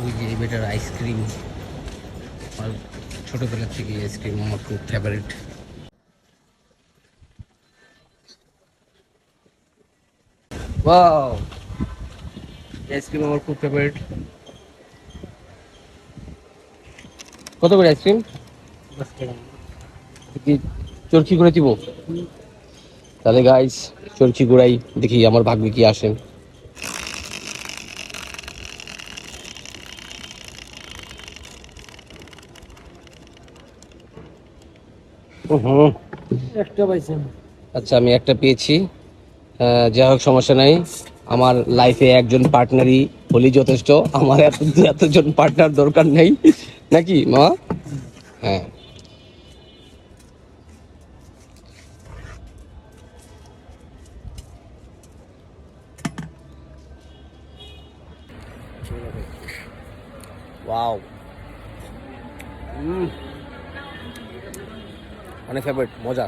ওই যে better ice cream, আমার ছোটোবেলা থেকে আইসক্রিম আমার খুব ফেভারিট। ওয়াও, আইসক্রিম আমার খুব ফেভারিট। কত করে আইসক্রিম? কি চরকি করে দিব? তাহলে গাইস চরকি গুড়াই, দেখি আমার ভাগ্যে কি আসে। হুম, একটা পাইছেন? আচ্ছা আমি একটা পেয়েছি। যাই হোক, সমস্যা নাই। আমার লাইফে একজন পার্টনারই হলেই যথেষ্ট, আমার এতজন পার্টনার দরকার নেই, নাকি মা? হ্যাঁ। ওয়াও, অনেক ফেভারিট, মজা।